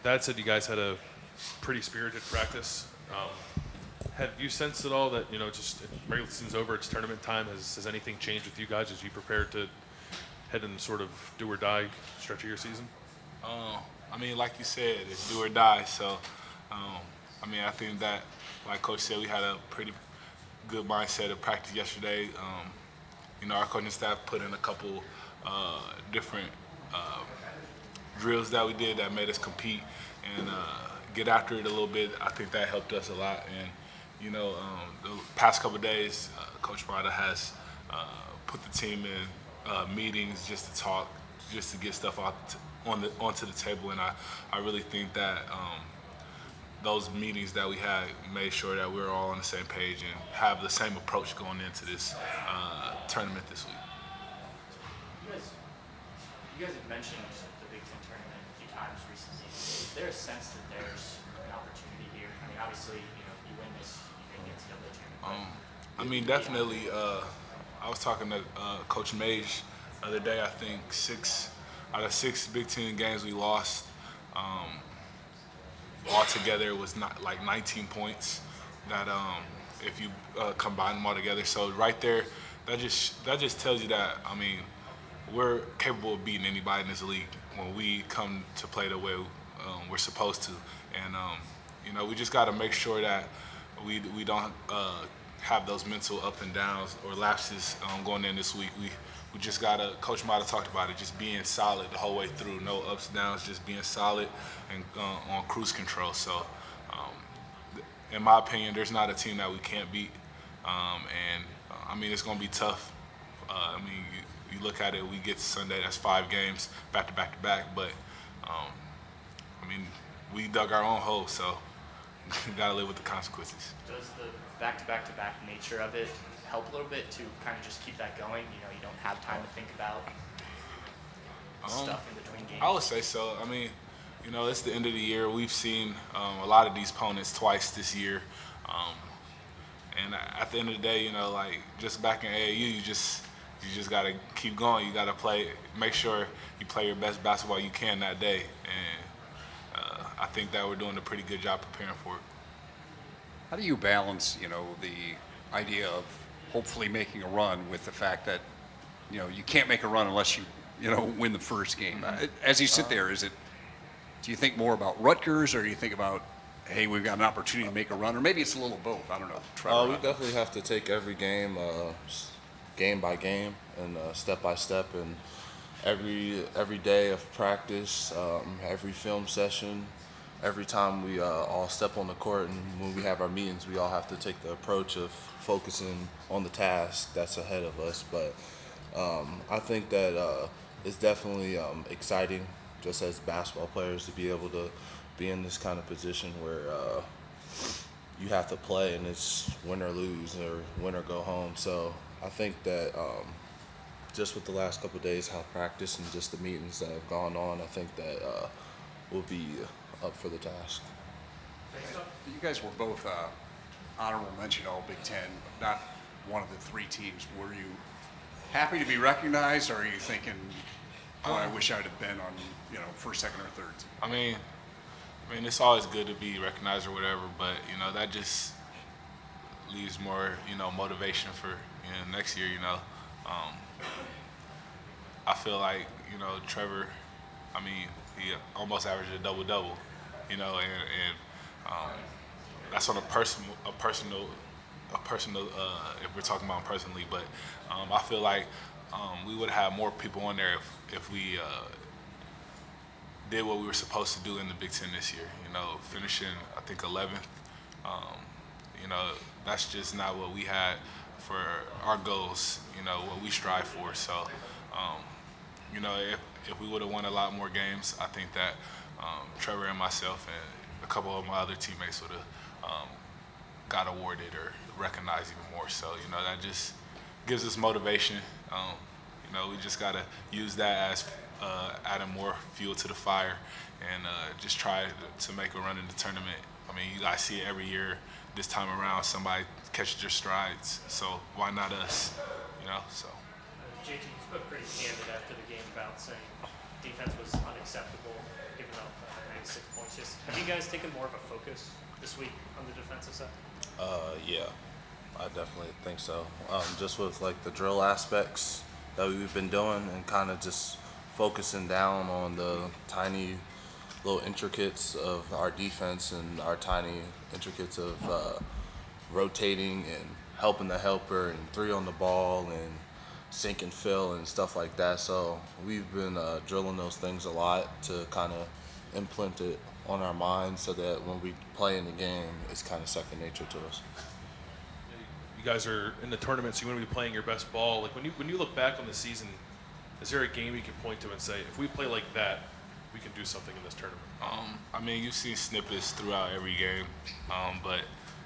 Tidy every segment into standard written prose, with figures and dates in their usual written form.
That said, you guys had a pretty spirited practice. Have you sensed at all that, just regular season's over, it's tournament time? Has anything changed with you guys as you prepare to head in sort of do or die stretch of your season? Like you said, it's do or die. So, I think that, like Coach said, we had a pretty good mindset of practice yesterday. Our coaching staff put in a couple different drills that we did that made us compete and get after it a little bit. I think that helped us a lot. And, the past couple of days, Coach Mata has put the team in meetings just to talk, just to get stuff onto the table. And I really think that those meetings that we had made sure that we were all on the same page and have the same approach going into this tournament this week. You guys have mentioned the Big Ten tournament a few times recently. Is there a sense that there's an opportunity here? Obviously, you win this, you can get to the tournament. Definitely. I was talking to Coach Mage the other day. I think 6 out of 6 Big Ten games we lost. Altogether, it was not like 19 points. That if you combine them all together, so right there, that just tells you that we're capable of beating anybody in this league when we come to play the way we're supposed to. And we just got to make sure that we don't have those mental up and downs or lapses going in this week. We just got to, Coach Mata talked about it, just being solid the whole way through, no ups and downs, just being solid and on cruise control. So in my opinion, there's not a team that we can't beat. It's going to be tough. You look at it, we get to Sunday, that's 5 games back to back to back, but we dug our own hole, so we got to live with the consequences. Does the back-to-back-to-back nature of it help a little bit to kind of just keep that going? You don't have time to think about stuff in between games. I would say so. It's the end of the year. We've seen a lot of these opponents twice this year. And at the end of the day, just back in AAU, you just got to keep going. You got to make sure you play your best basketball you can that day. And I think that we're doing a pretty good job preparing for it. How do you balance, the idea of hopefully making a run with the fact that, you can't make a run unless you win the first game? As you sit there, do you think more about Rutgers, or do you think about, hey, we've got an opportunity to make a run, or maybe it's a little both? I don't know. Trevor, we definitely have to take every game, game by game, and step by step, and every day of practice, every film session. Every time we all step on the court and when we have our meetings, we all have to take the approach of focusing on the task that's ahead of us. But I think that it's definitely exciting just as basketball players to be able to be in this kind of position where you have to play and it's win or lose or win or go home. So I think that just with the last couple of days, how practice and just the meetings that have gone on, I think that we'll be up for the task. You guys were both honorable mention All Big Ten, not one of the 3 teams. Were you happy to be recognized, or are you thinking, I wish I'd have been on, first, second, or third? It's always good to be recognized or whatever, but that just leaves more motivation for next year. I feel like Trevor. He almost averaged a double-double, and that's on a personal. If we're talking about him personally, but I feel like we would have more people on there if we did what we were supposed to do in the Big Ten this year. Finishing I think 11th. That's just not what we had for our goals. What we strive for. So. If we would have won a lot more games, I think that Trevor and myself and a couple of my other teammates would have got awarded or recognized even more. So, that just gives us motivation. We just got to use that as adding more fuel to the fire and just try to make a run in the tournament. You guys see it every year. This time around, somebody catches your strides. So why not us? So. JT, you spoke pretty candid after the game about saying defense was unacceptable, giving up Just have you guys taken more of a focus this week on the defensive side? Yeah, I definitely think so. Just with like the drill aspects that we've been doing and kind of just focusing down on the tiny little intricates of our defense and our tiny intricates of rotating and helping the helper and 3 on the ball and sink and fill and stuff like that. So we've been drilling those things a lot to kind of implant it on our minds so that when we play in the game, it's kind of second nature to us. You guys are in the tournament, so you want to be playing your best ball. Like when you look back on the season, is there a game you can point to and say, if we play like that, we can do something in this tournament? I mean, you've seen snippets throughout every game, but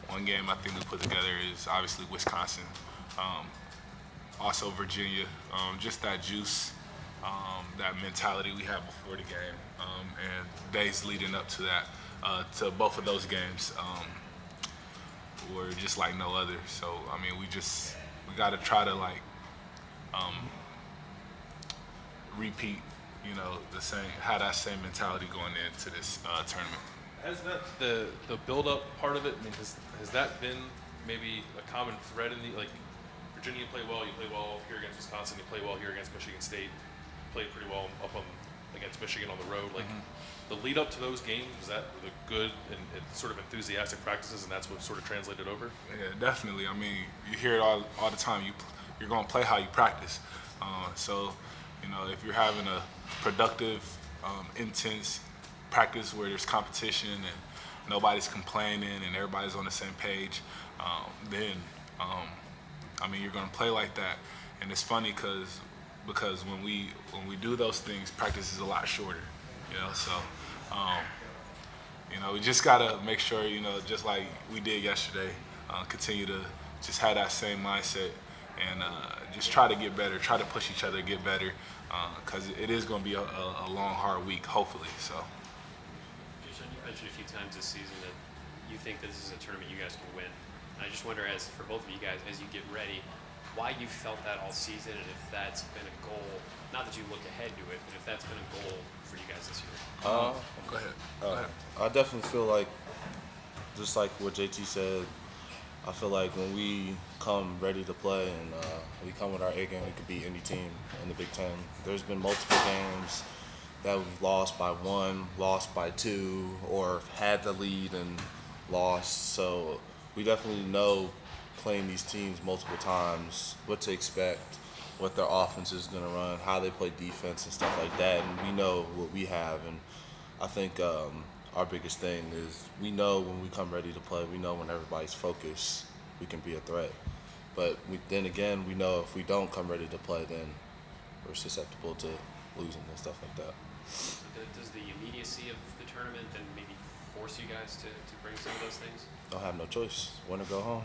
one game I think we put together is obviously Wisconsin, also Virginia. Just that juice, that mentality we had before the game, and days leading up to that, to both of those games, were just like no other. So I mean, we got to try to like repeat, have that same mentality going into this tournament. Has that the build-up part of it? I mean, has that been maybe a common thread in the like Virginia? You play well here against Wisconsin. You play well here against Michigan State. Played pretty well against Michigan on the road. Like the lead up to those games, was that the good and sort of enthusiastic practices, and that's what sort of translated over? Yeah, definitely. I mean, you hear it all the time. You're going to play how you practice. So, if you're having a productive, intense practice where there's competition and nobody's complaining and everybody's on the same page, then I mean, you're going to play like that. And it's funny because when we do those things, practice is a lot shorter. So we just got to make sure, just like we did yesterday, continue to just have that same mindset and just try to get better, try to push each other to get better, because it is going to be a long, hard week, hopefully. So. Jae'Sean, you mentioned a few times this season that you think this is a tournament you guys can win. And I just wonder, for both of you guys, as you get ready, why you felt that all season, and if that's been a goal, not that you look ahead to it, but if that's been a goal for you guys this year. Go ahead. I definitely feel like, just like what JT said, I feel like when we come ready to play and we come with our A game, we could beat any team in the Big Ten. There's been multiple games that we've lost by 1, lost by 2, or had the lead and lost. So we definitely know playing these teams multiple times, what to expect, what their offense is going to run, how they play defense and stuff like that. And we know what we have. And I think our biggest thing is we know when we come ready to play, we know when everybody's focused, we can be a threat. But then again, we know if we don't come ready to play, then we're susceptible to losing and stuff like that. Does the immediacy of the tournament then maybe force you guys to bring some of those things? Don't have no choice. Win or go home.